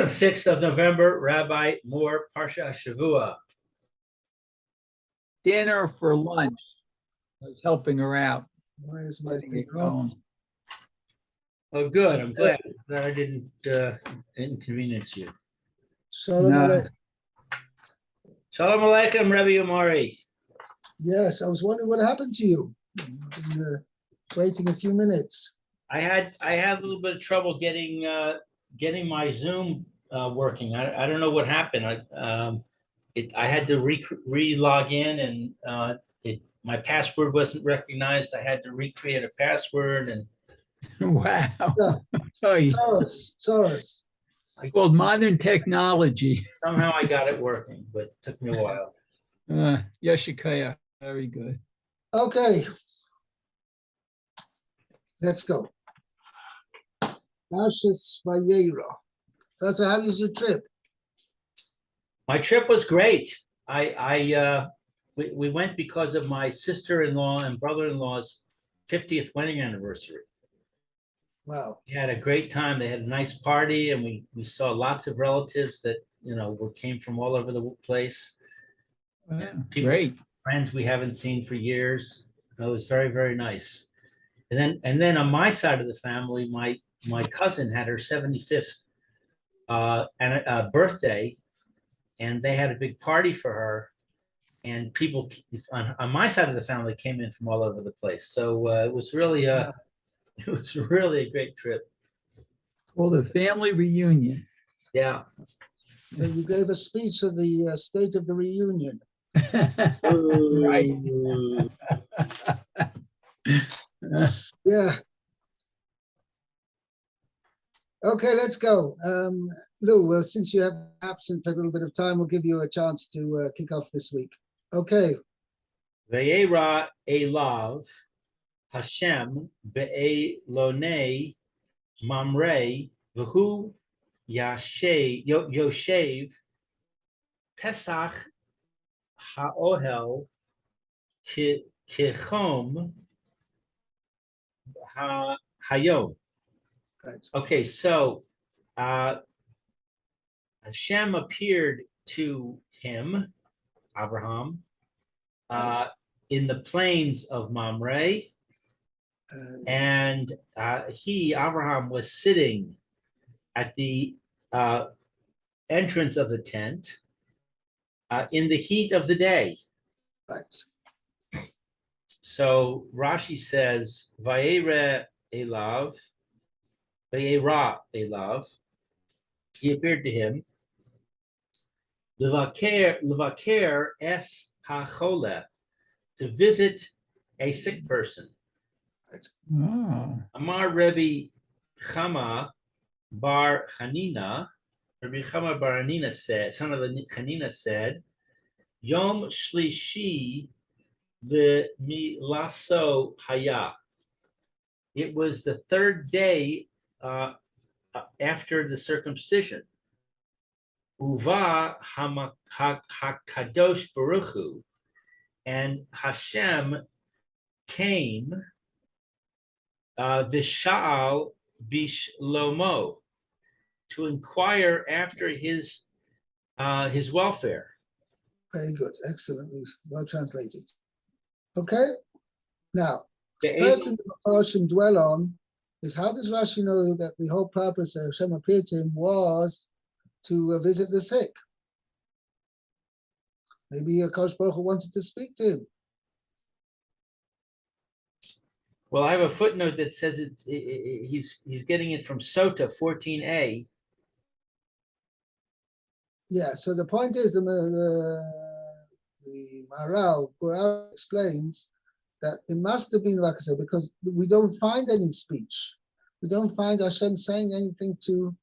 6th of November, Rabbi Moore, Parsha Hashavua. Dinner for lunch. I was helping her out. Why is my Letting thing it off? go. Oh, good. I'm glad that I didn't inconvenience you. Shalom No. Aleichem. Shalom Aleichem, Rabbi Omari. Yes, I was wondering what happened to you. Been, waiting a few minutes. I had a little bit of trouble getting my Zoom working. I don't know what happened. I had to re-log in, and my password wasn't recognized. I had to recreate a password, and Wow. Yeah. Oy. Soros. Called modern technology. somehow I got it working, but it took me a while. Yoshikaya. Very good. Okay. Let's go. Parshas Vayera. First, how was your trip? My trip was great. We went because of my sister-in-law and brother-in-law's 50th wedding anniversary. Wow. We had a great time. They had a nice party, and we saw lots of relatives that came from all over the place. Great. Friends we haven't seen for years. It was very, very nice. And then on my side of the family, my cousin had her 75th birthday, and they had a big party for her. And people on my side of the family came in from all over the place. So it was really a great trip. Called a family reunion. Yeah. So you gave a speech of the state of the reunion. Right. Yeah. Okay, let's go. Lou, well, since you have absent for a little bit of time, we'll give you a chance to kick off this week. Okay. Vayera elav Hashem be'elonei mamrei v'hu yoshev Pesach ha'ohel kichom hayom. Right. Okay, so Hashem appeared to him, Abraham, in the plains of Mamre, and Abraham, was sitting at the entrance of the tent in the heat of the day. Right. So Rashi says, Vayera elav, he appeared to him, Levaker es hachole, to visit a sick person. Oh. Amar Rebbe Chama bar Chanina, Rebbe Chama bar Hanina said, son of Chanina said, Yom Shlishi v'milaso haya. It was the third day after the circumcision. Uva hakadosh baruch hu, and Hashem came v'sha'al bishlomo, to inquire after his welfare. Very good. Excellent. Well translated. Okay. Now, first thing the Parsha dwell on is, how does Rashi know that the whole purpose of Hashem appeared to him was to visit the sick? Maybe Kosh Baruch Hu wanted to speak to him. Well, I have a footnote that says he's getting it from Sota 14a. Yeah, so the point is, the Maharal explains that it must have been like I said, because we don't find any speech. We don't find Hashem saying anything to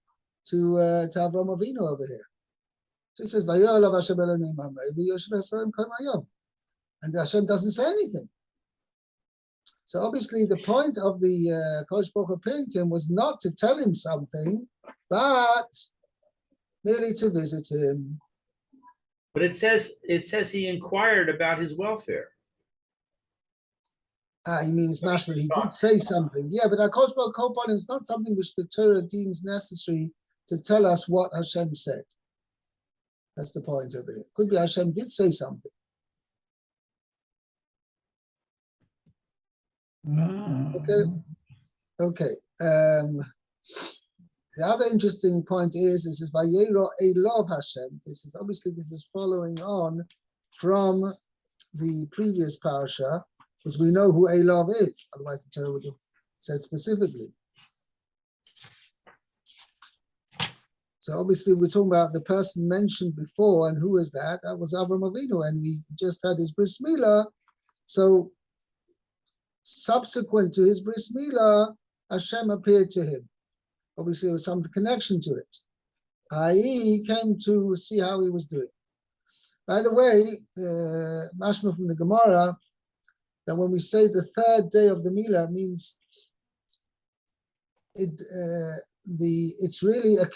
Avraham Avinu over here. So it says, Vayera elav Hashem Eloneinu mamrei v'yoshev Yisrael kol hayom, and Hashem doesn't say anything. So obviously the point of the Kosh Baruch Hu appearing to him was not to tell him something, but merely to visit him. But it says he inquired about his welfare. You mean it's mashma? He did say something, yeah. But Kosh Baruch Hu, it's not something which the Torah deems necessary to tell us what Hashem said. That's the point of it. Could be Hashem did say something. Okay. Okay. The other interesting point is this is Vayera Elov Hashem. This is following on from the previous Parsha, because we know who Elov is. Otherwise, the Torah would have said specifically. So obviously, we're talking about the person mentioned before, and who is that? That was Avram Avinu, and we just had his bris milah. So subsequent to his bris milah, Hashem appeared to him. Obviously, there was some connection to it. I.e., came to see how he was doing. By the way, mashma from the Gemara, that when we say the third day of the milah means it's really a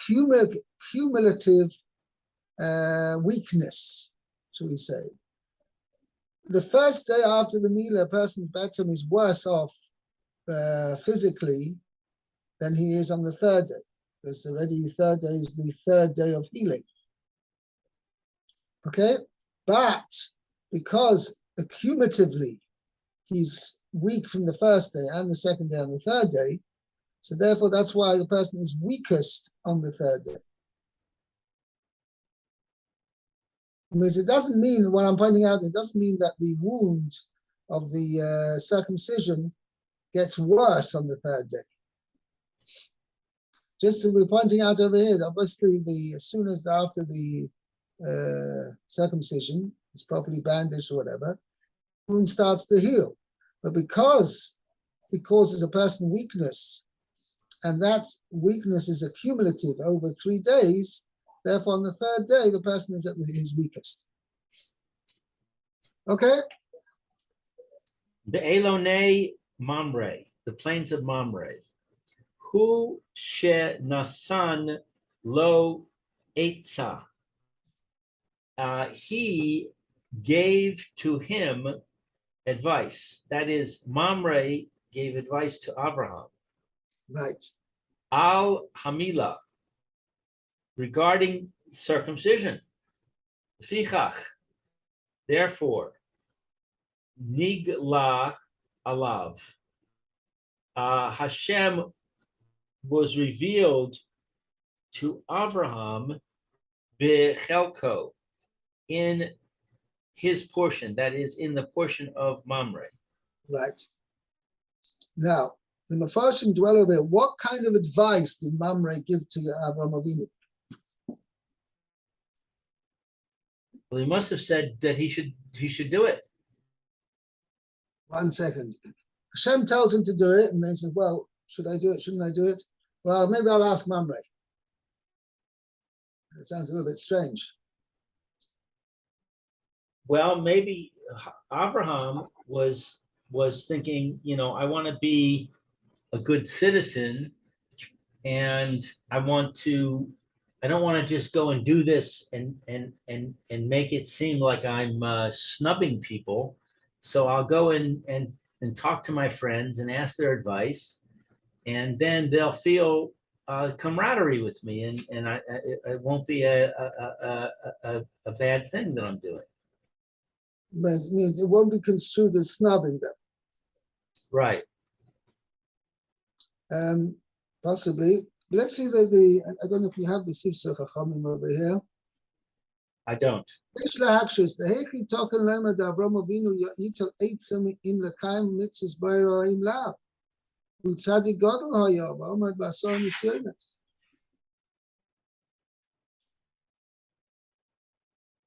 cumulative weakness, shall we say. The first day after the milah, a person's betzim is worse off physically than he is on the third day. Because already the third day is the third day of healing. Okay? But because accumulatively he's weak from the first day and the second day and the third day, so therefore that's why the person is weakest on the third day. Because it doesn't mean, what I'm pointing out, it doesn't mean that the wound of the circumcision gets worse on the third day. Just as we're pointing out over here, obviously as soon as after the circumcision is properly bandaged or whatever, the wound starts to heal. But because it causes a person weakness, and that weakness is accumulative over 3 days, therefore on the third day, the person is at his weakest. Okay? The Elonei Mamre, the plains of Mamre. Hu she nasan lo etza. He gave to him advice. That is, Mamre gave advice to Abraham. Right. Al Hamila, regarding circumcision. Fichach, therefore, Nigla Alav. Hashem was revealed to Abraham bechelko, in his portion, that is, in the portion of Mamre. Right. Now, the Mefarshim dwell over it. What kind of advice did Mamre give to Avraham Avinu? Well, he must have said that he should do it. 1 second. Hashem tells him to do it, and then he says, well, should I do it? Shouldn't I do it? Well, maybe I'll ask Mamre. It sounds a little bit strange. Well, maybe Abraham was thinking, I want to be a good citizen, and I don't want to just go and do this and make it seem like I'm snubbing people. So I'll go and talk to my friends and ask their advice, and then they'll feel camaraderie with me, and it won't be a bad thing that I'm doing. But it means it won't be construed as snubbing them. Right. Possibly. Let's see that I don't know if you have the Sifsei Chachamim over here. I don't.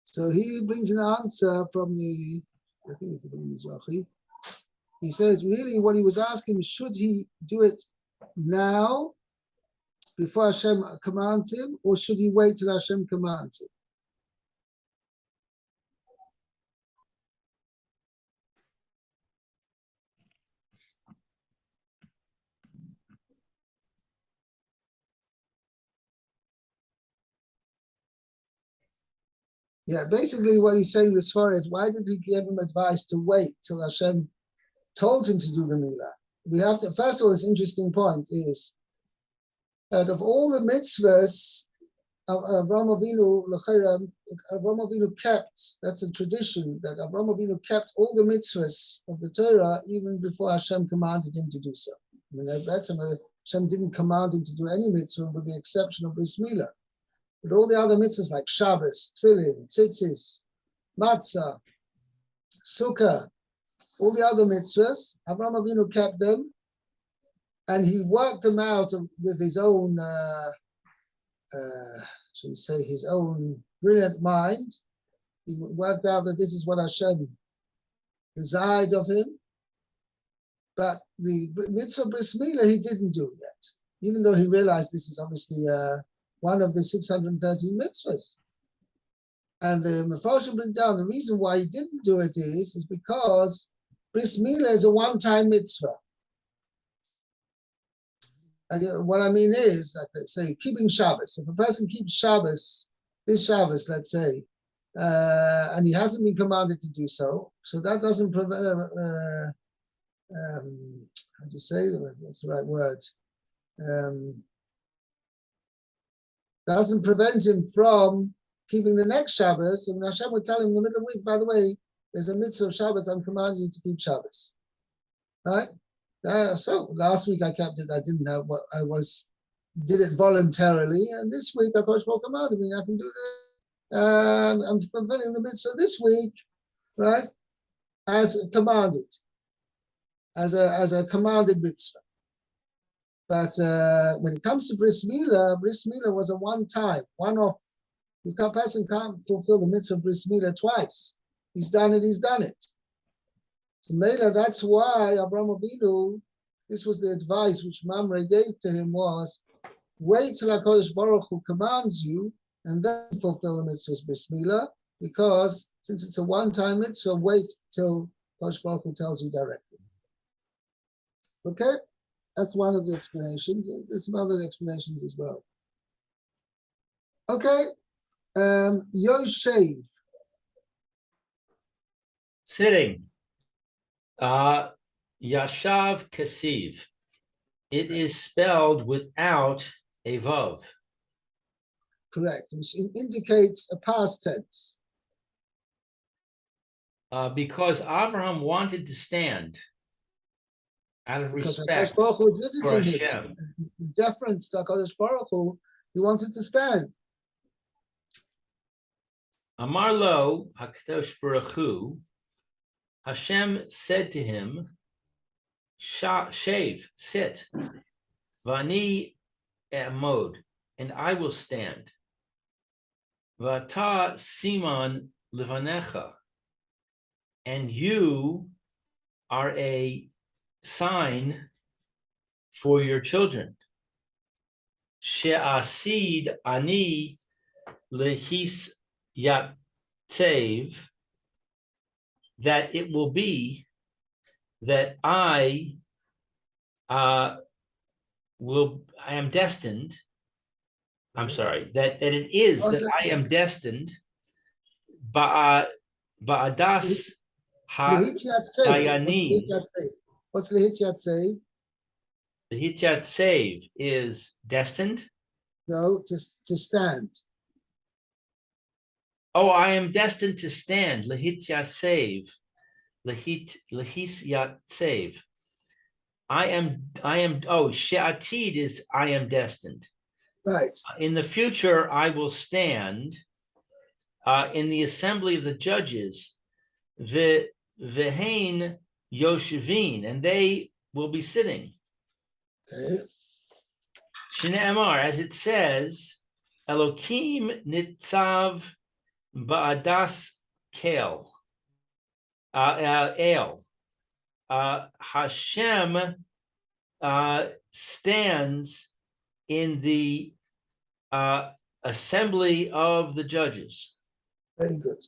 So he brings an answer from I think it's the Mizrahi. He says, really, what he was asking, should he do it now, before Hashem commands him, or should he wait till Hashem commands him? Yeah, basically what he's saying as far as why did he give him advice to wait till Hashem told him to do the milah? We have to, first of all, this interesting point is that of all the mitzvahs, Avraham Avinu kept, that's a tradition, that Avraham Avinu kept all the mitzvahs of the Torah even before Hashem commanded him to do so. I mean, that's Hashem didn't command him to do any mitzvah with the exception of Bris Milah. But all the other mitzvahs like Shabbos, Tefillin, Tzitzis, Matzah, Sukkah, all the other mitzvahs, Avraham Avinu kept them, and he worked them out with his own, shall we say, his own brilliant mind. He worked out that this is what Hashem desired of him. But the mitzvah bris milah he didn't do yet, even though he realized this is obviously one of the 613 mitzvahs. And the Mefarshim bring down the reason why he didn't do it is because bris milah is a one-time mitzvah. And what I mean is, like they say, keeping Shabbos. If a person keeps Shabbos, this Shabbos, let's say, and he hasn't been commanded to do so, so that doesn't prevent, how do you say, what's the right word? Doesn't prevent him from keeping the next Shabbos, and Hashem would tell him in the middle of the week, by the way, there's a mitzvah of Shabbos, I'm commanding you to keep Shabbos. Right? So last week I kept it, I didn't know what I did it voluntarily, and this week I commanded me, I can do this. I'm fulfilling the mitzvah this week, right? As commanded, as a commanded mitzvah. But when it comes to bris milah was a one-time, one-off. A person can't fulfill the mitzvah of bris milah twice. He's done it. So Mela, that's why Avraham Avinu, this was the advice which Mamre gave to him was, wait till HaKadosh Baruch Hu commands you and then fulfill the mitzvah's bris milah, because since it's a one-time mitzvah, wait till HaKadosh Baruch Hu tells you directly. Okay? That's one of the explanations. There's some other explanations as well. Okay? Yoshev. Sitting. Yashav Kasiv. It is spelled without a vav. Correct, which indicates a past tense. Because Abraham wanted to stand out of respect because HaKadosh Baruch Hu was for visiting Hashem. him. In deference to HaKadosh Baruch Hu, he wanted to stand. Amar lo HaKadosh Baruch Hu, Hashem said to him, shave, sit, vani amod, and I will stand. Vata siman levanecha, and you are a sign for your children. She'asid ani lehis yatsev, that it will be that I am destined. I'm sorry, that it is that I am destined. Ba'adas ha'dayanim. What's Lehit Save? The Hityat save is destined. No, to stand. Oh, I am destined to stand. Lehityat save. Lehisyat save. I am, She'atid is I am destined. Right. In the future, I will stand in the assembly of the judges, Vehain Yoshevin, and they will be sitting. Okay. Shne'emar, as it says, Elokim nitzav ba'adas kel, el. Hashem stands in the assembly of the judges. Very good.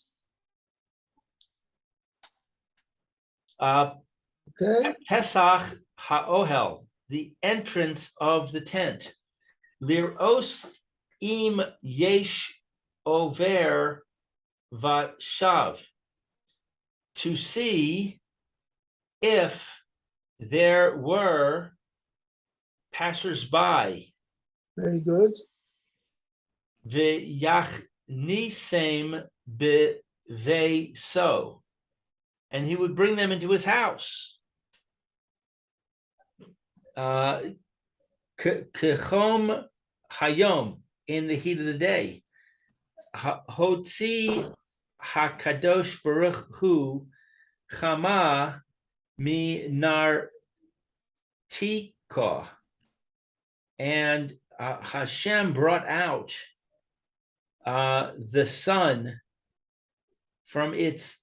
Okay. Pesach ha'ohel, the entrance of the tent. Lir'os im yesh over vashav, to see if there were passersby Very good. V'yachnisem b'veiso, and he would bring them into his house. Kechom hayom, in the heat of the day. Hotzi hakadosh baruch hu chama mi nartiko, and Hashem brought out the sun from its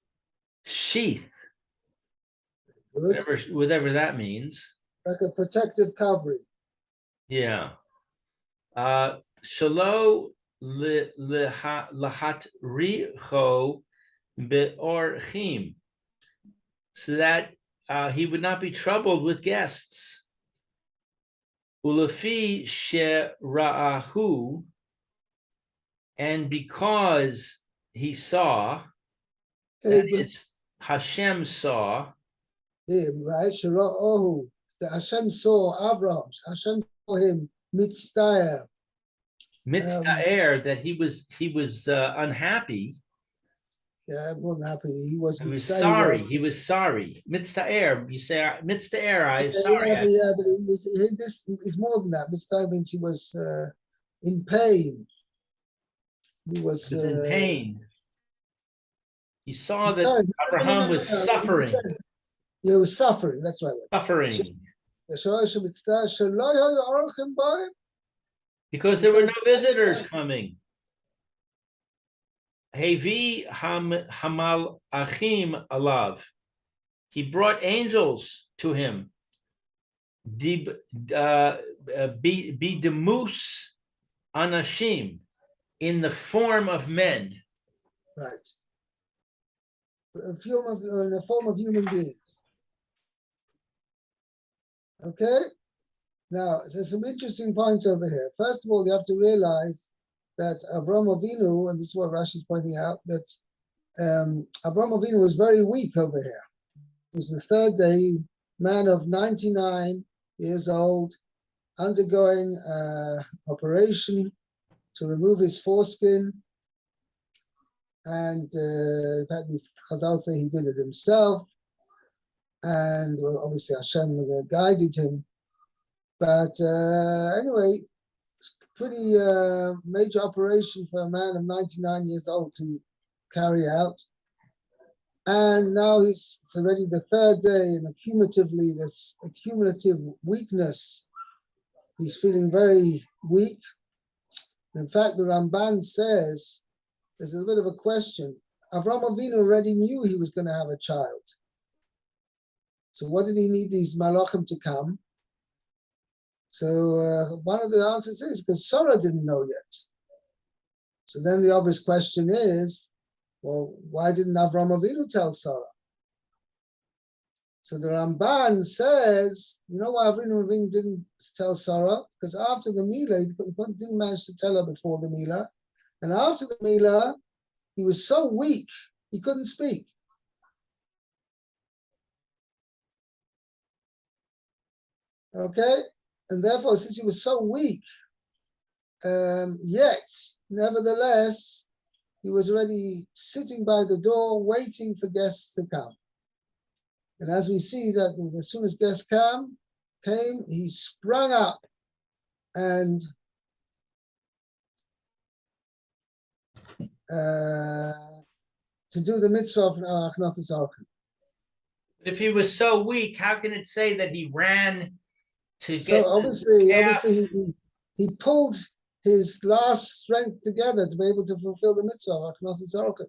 sheath, Good. whatever that means. Like a protective covering. Yeah. Shalo lahat richo beorchim, so that he would not be troubled with guests. Ulafi she'ra'ahu, and because he saw, that is, Hashem saw him, right? Shira'ohu. The Hashem saw Avraham. Hashem saw him mitzvah. mitzvah, that he was unhappy. Yeah, I wasn't happy. He was He was mitzvah. sorry. He was sorry. Mitzvah. You say mitzvah. I'm sorry. Yeah, but this is more than that. Mitzvah means he was in pain. He was in pain. He saw that sorry, Abraham was suffering. He was suffering. That's right. Suffering. Because there were no visitors coming. Hevi hamal achim alav. He brought angels to him. Bidemus anashim, in the form of men. Right. In the form of human beings. Okay? Now, there's some interesting points over here. First of all, you have to realize that Avraham Avinu, and this is what Rashi is pointing out, that Avraham Avinu was very weak over here. It was the third day, man of 99 years old, undergoing operation to remove his foreskin. And in fact, these Chazal say he did it himself. And well, obviously Hashem guided him. But anyway, pretty major operation for a man of 99 years old to carry out. And now it's already the third day, and accumulatively, this accumulative weakness, he's feeling very weak. In fact, the Ramban says, there's a bit of a question. Avraham Avinu already knew he was going to have a child. So what did he need these malachim to come? So one of the answers is because Sarah didn't know yet. So then the obvious question is, well, why didn't Avraham Avinu tell Sarah? So the Ramban says, you know why Avraham Avinu didn't tell Sarah? Because after the Milah, he didn't manage to tell her before the Milah. And after the Milah, he was so weak, he couldn't speak. Okay? And therefore, since he was so weak, yet, nevertheless, he was already sitting by the door, waiting for guests to come. And as we see that as soon as guests came, he sprang up and to do the mitzvah of Achnatas Archim. If he was so weak, how can it say that he ran to So get? obviously he pulled his last strength together to be able to fulfill the mitzvah of Achnatas Archim.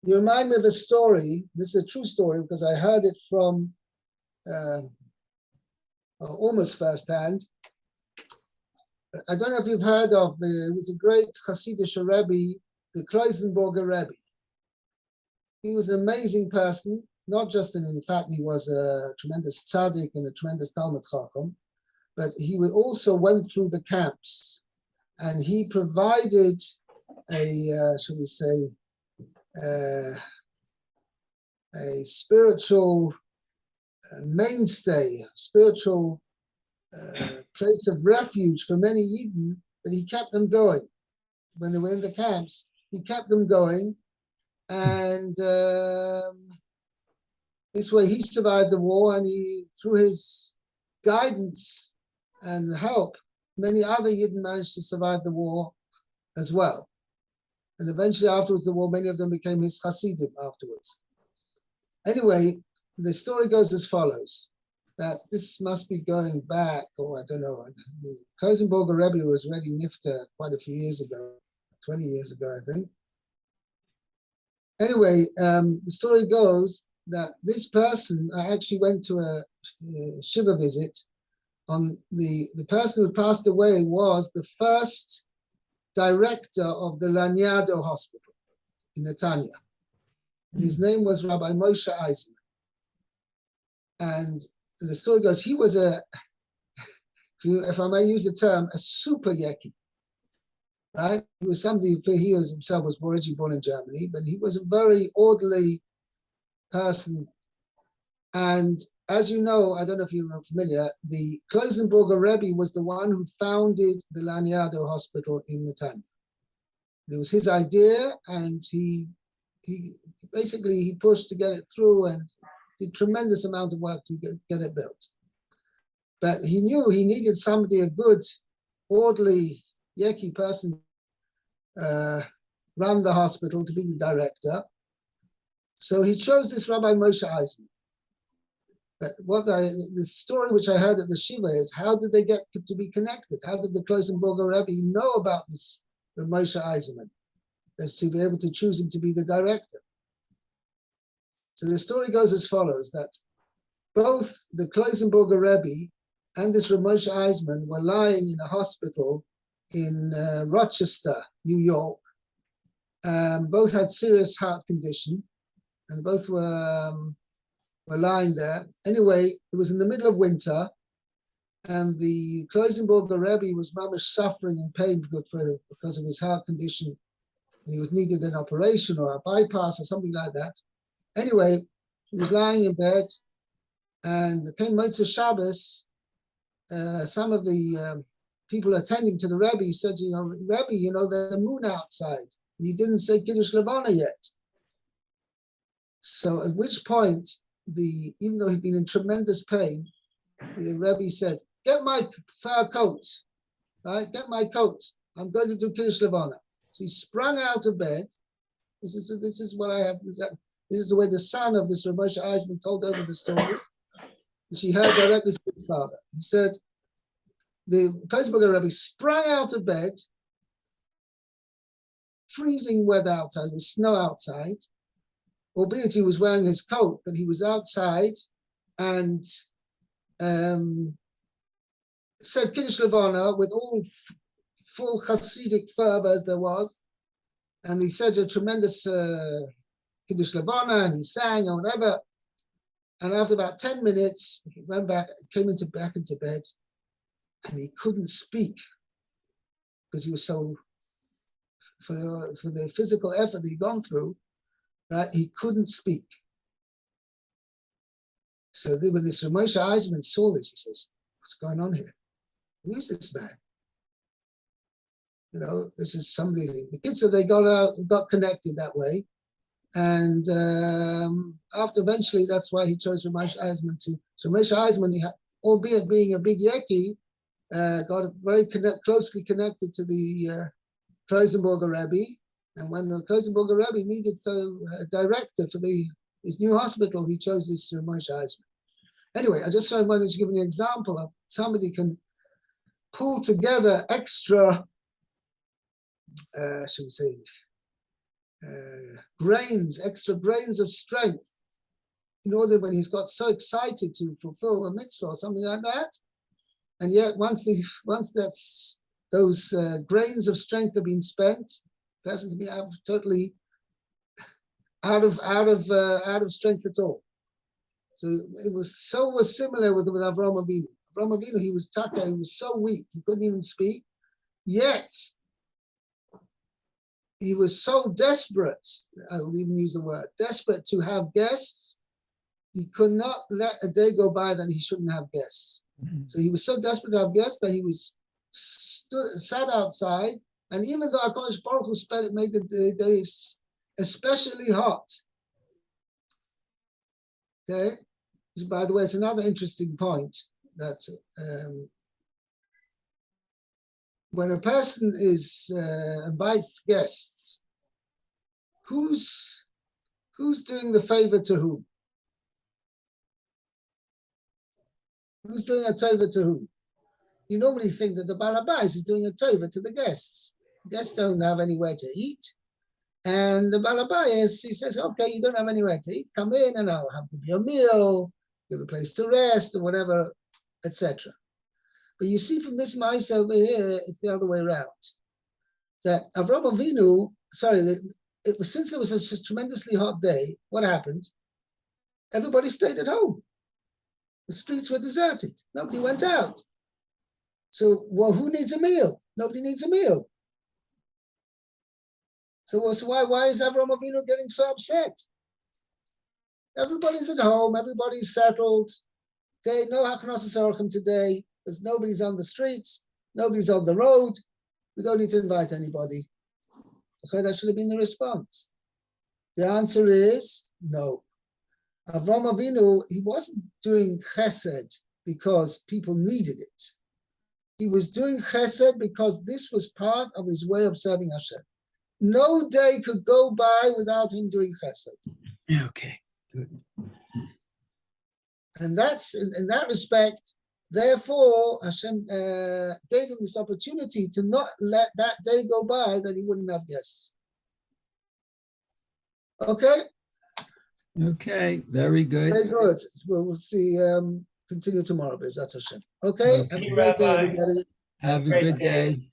You remind me of a story. This is a true story because I heard it from almost firsthand. I don't know if you've heard of, it was a great Hasidic Rebbe, the Kloisenberger Rebbe. He was an amazing person, not just in fact, he was a tremendous tzaddik and a tremendous Talmud Chacham, but he also went through the camps and he provided a, shall we say, a spiritual mainstay, spiritual place of refuge for many Yidden, but he kept them going. When they were in the camps, he kept them going. And this way he survived the war, and he, through his guidance and help, many other Yidden managed to survive the war as well. And eventually afterwards the war, many of them became his Hasidim afterwards. Anyway, the story goes as follows, that this must be going back, or I don't know, Kloisenberger Rebbe was already nifta quite a few years ago, 20 years ago, I think. Anyway, the story goes that this person, I actually went to a Shiva visit on the person who passed away was the first director of the Laniado Hospital in Netanya. And his name was Rabbi Moshe Eisenman. And the story goes, he was if I may use the term, a super Yeki, right? He was somebody, he himself was originally born in Germany, but he was a very orderly person. And as you know, I don't know if you're familiar, the Kloisenberger Rebbe was the one who founded the Laniado Hospital in Netanya. It was his idea, and he basically he pushed to get it through and did tremendous amount of work to get it built. But he knew he needed somebody, a good, orderly, Yeki person, run the hospital to be the director. So he chose this Rabbi Moshe Eisenman. But the story which I heard at the Shiva is, how did they get to be connected? How did the Kloisenberger Rebbe know about this Moshe Eisenman, to be able to choose him to be the director? So the story goes as follows, that both the Kloisenberger Rebbe and this Moshe Eisenman were lying in a hospital in Rochester, New York. Both had serious heart condition, and both were lying there. Anyway, it was in the middle of winter, and the Kloisenberger Rebbe was mamish suffering in pain because of his heart condition. He was needed an operation or a bypass or something like that. Anyway, he was lying in bed, and came Motzei Shabbos. Some of the people attending to the Rebbe said, Rebbe, there's a moon outside. You didn't say Kiddush Levana yet. So at which point, even though he'd been in tremendous pain, the Rebbe said, get my fur coat, right? Get my coat. I'm going to do Kiddush Levana. So he sprung out of bed. This is what I have. This is the way the son of this Moshe Eisenman told over the story, which he heard directly from his father. He said, the Kloisenberger Rebbe sprang out of bed, freezing weather outside, with snow outside, albeit he was wearing his coat, but he was outside, and said Kiddush Levana with all full Hasidic fervor as there was, and he said a tremendous Kiddush Levana, and he sang or whatever, and after about 10 minutes, he went back, came back into bed, and he couldn't speak because he was so, for the physical effort he'd gone through, right? He couldn't speak. So when this Moshe Eisenman saw this, he says, what's going on here? Who is this man? This is somebody. The kids said they got connected that way. And after eventually, that's why he chose Moshe Eisenman to. So Moshe Eisenman, albeit being a big Yeki, got very closely connected to the Kloisenberger Rebbe. And when the Kloisenberger Rebbe needed a director for his new hospital, he chose this Moshe Eisenman. Anyway, I just wanted to give an example of somebody can pull together extra, shall we say, extra grains of strength in order when he's got so excited to fulfill a mitzvah or something like that. And yet once those grains of strength have been spent, the person can be totally out of strength at all. So it was similar with Avraham Avinu. Avraham Avinu, he was taka, he was so weak, he couldn't even speak. Yet he was so desperate, I will even use the word, desperate to have guests. He could not let a day go by that he shouldn't have guests. So he was so desperate to have guests that he was sat outside, and even though HaKadosh Baruch Hu made the days especially hot. Okay, by the way, it's another interesting point that when a person invites guests, who's doing the favor to whom? Who's doing a tova to whom? You normally think that the balabais is doing a tova to the guests. Guests don't have anywhere to eat. And the balabais, he says, okay, you don't have anywhere to eat. Come in and I'll give you a meal, give a place to rest or whatever, etc. But you see from this mice over here, it's the other way around. That Avraham Avinu, since it was a tremendously hot day, what happened? Everybody stayed at home. The streets were deserted. Nobody went out. So, well, who needs a meal? Nobody needs a meal. So why is Avraham Avinu getting so upset? Everybody's at home. Everybody's settled. Okay, no Haknos Orchim today, because nobody's on the streets. Nobody's on the road. We don't need to invite anybody. So that should have been the response. The answer is no. Avraham Avinu, he wasn't doing chesed because people needed it. He was doing chesed because this was part of his way of serving Hashem. No day could go by without him doing chesed. Okay, good. And that's, in that respect, therefore, Hashem gave him this opportunity to not let that day go by that he wouldn't have guests. Okay? Okay, very good. Very good. We'll see, continue tomorrow, B'ezrat Hashem. Okay? Have a great day, Rabbi. everybody. Have a Great good day. day.